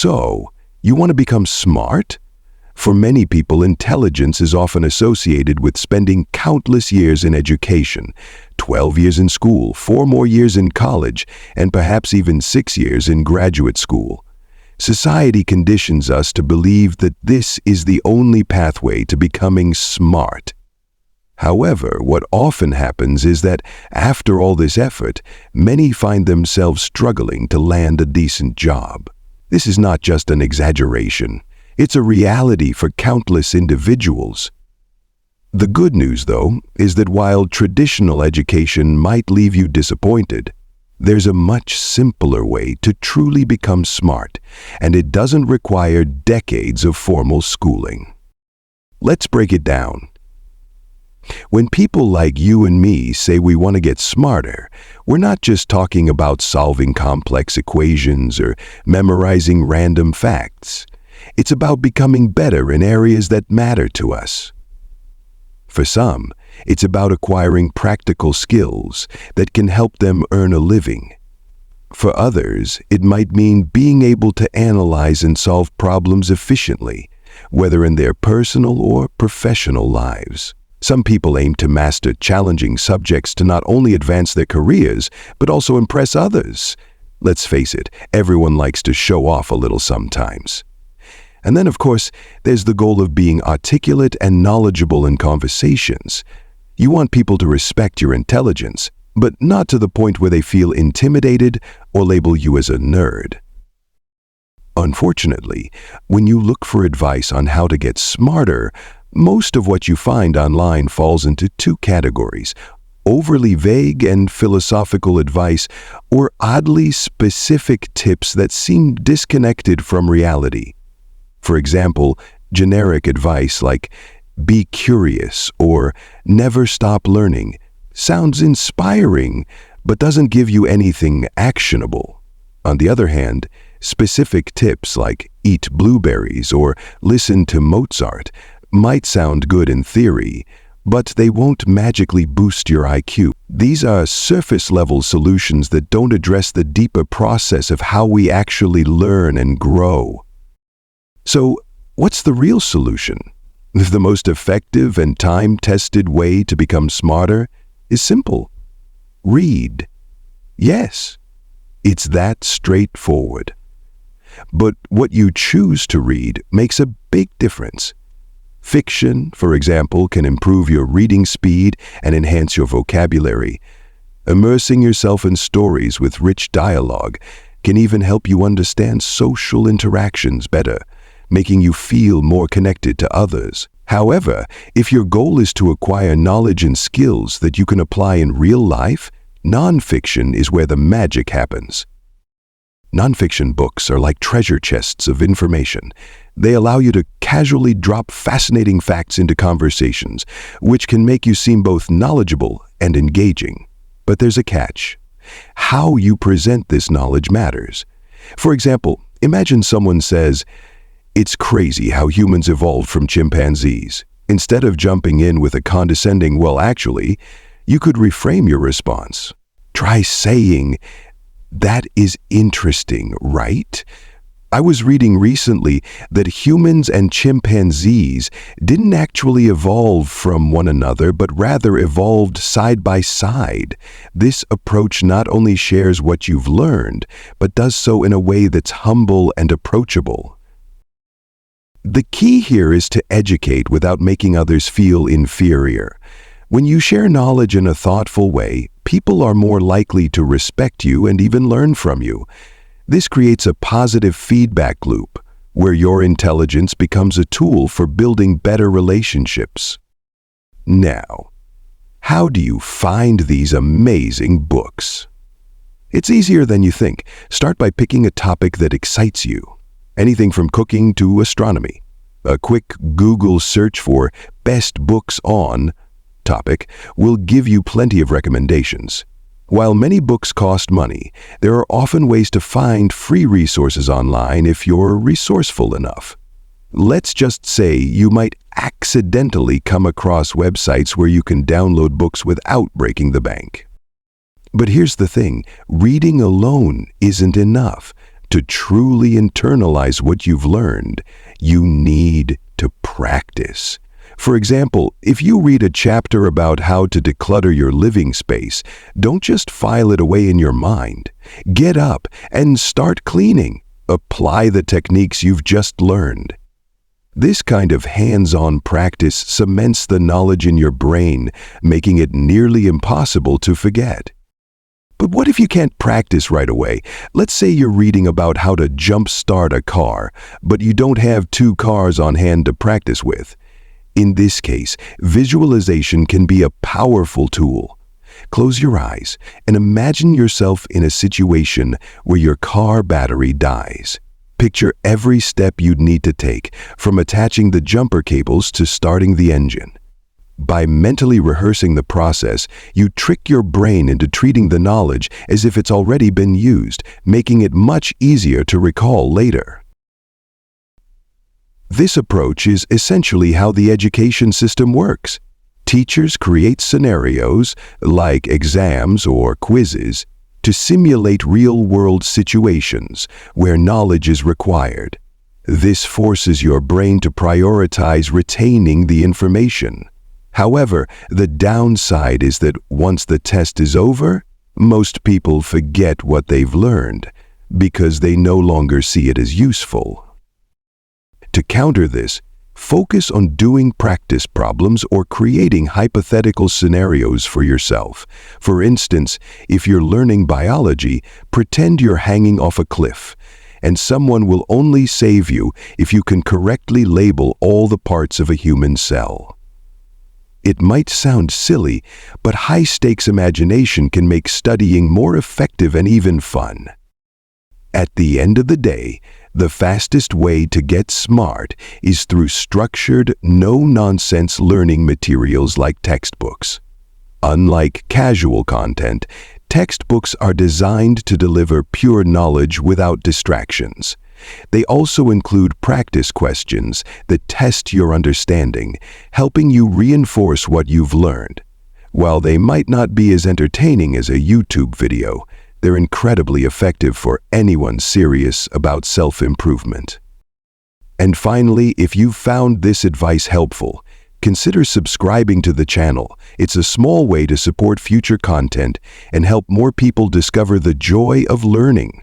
So, you want to become smart? For many people, intelligence is often associated with spending countless years in education, 12 years in school, 4 more years in college, and perhaps even 6 years in graduate school. Society conditions us to believe that this is the only pathway to becoming smart. However, what often happens is that after all this effort, many find themselves struggling to land a decent job. This is not just an exaggeration. It's a reality for countless individuals. The good news, though, is that while traditional education might leave you disappointed, there's a much simpler way to truly become smart, and it doesn't require decades of formal schooling. Let's break it down. When people like you and me say we want to get smarter, we're not just talking about solving complex equations or memorizing random facts. It's about becoming better in areas that matter to us. For some, it's about acquiring practical skills that can help them earn a living. For others, it might mean being able to analyze and solve problems efficiently, whether in their personal or professional lives. Some people aim to master challenging subjects to not only advance their careers, but also impress others. Let's face it, everyone likes to show off a little sometimes. And then, of course, there's the goal of being articulate and knowledgeable in conversations. You want people to respect your intelligence, but not to the point where they feel intimidated or label you as a nerd. Unfortunately, when you look for advice on how to get smarter, most of what you find online falls into 2 categories: overly vague and philosophical advice, or oddly specific tips that seem disconnected from reality. For example, generic advice like "be curious" or "never stop learning" sounds inspiring, but doesn't give you anything actionable. On the other hand, specific tips like "eat blueberries" or "listen to Mozart" might sound good in theory, but they won't magically boost your IQ. These are surface-level solutions that don't address the deeper process of how we actually learn and grow. So, what's the real solution? The most effective and time-tested way to become smarter is simple. Read. Yes, it's that straightforward. But what you choose to read makes a big difference. Fiction, for example, can improve your reading speed and enhance your vocabulary. Immersing yourself in stories with rich dialogue can even help you understand social interactions better, making you feel more connected to others. However, if your goal is to acquire knowledge and skills that you can apply in real life, nonfiction is where the magic happens. Nonfiction books are like treasure chests of information. They allow you to casually drop fascinating facts into conversations, which can make you seem both knowledgeable and engaging. But there's a catch. How you present this knowledge matters. For example, imagine someone says, "It's crazy how humans evolved from chimpanzees." Instead of jumping in with a condescending, "well, actually," you could reframe your response. Try saying, "That is interesting, right? I was reading recently that humans and chimpanzees didn't actually evolve from one another, but rather evolved side by side. This approach not only shares what you've learned, but does so in a way that's humble and approachable." The key here is to educate without making others feel inferior. When you share knowledge in a thoughtful way, people are more likely to respect you and even learn from you. This creates a positive feedback loop, where your intelligence becomes a tool for building better relationships. Now, how do you find these amazing books? It's easier than you think. Start by picking a topic that excites you. Anything from cooking to astronomy. A quick Google search for "best books on" topic will give you plenty of recommendations. While many books cost money, there are often ways to find free resources online if you're resourceful enough. Let's just say you might accidentally come across websites where you can download books without breaking the bank. But here's the thing, reading alone isn't enough. To truly internalize what you've learned, you need to practice. For example, if you read a chapter about how to declutter your living space, don't just file it away in your mind. Get up and start cleaning. Apply the techniques you've just learned. This kind of hands-on practice cements the knowledge in your brain, making it nearly impossible to forget. But what if you can't practice right away? Let's say you're reading about how to jump-start a car, but you don't have 2 cars on hand to practice with. In this case, visualization can be a powerful tool. Close your eyes and imagine yourself in a situation where your car battery dies. Picture every step you'd need to take, from attaching the jumper cables to starting the engine. By mentally rehearsing the process, you trick your brain into treating the knowledge as if it's already been used, making it much easier to recall later. This approach is essentially how the education system works. Teachers create scenarios, like exams or quizzes, to simulate real-world situations where knowledge is required. This forces your brain to prioritize retaining the information. However, the downside is that once the test is over, most people forget what they've learned because they no longer see it as useful. To counter this, focus on doing practice problems or creating hypothetical scenarios for yourself. For instance, if you're learning biology, pretend you're hanging off a cliff, and someone will only save you if you can correctly label all the parts of a human cell. It might sound silly, but high-stakes imagination can make studying more effective and even fun. At the end of the day, the fastest way to get smart is through structured, no-nonsense learning materials like textbooks. Unlike casual content, textbooks are designed to deliver pure knowledge without distractions. They also include practice questions that test your understanding, helping you reinforce what you've learned. While they might not be as entertaining as a YouTube video, they're incredibly effective for anyone serious about self-improvement. And finally, if you've found this advice helpful, consider subscribing to the channel. It's a small way to support future content and help more people discover the joy of learning.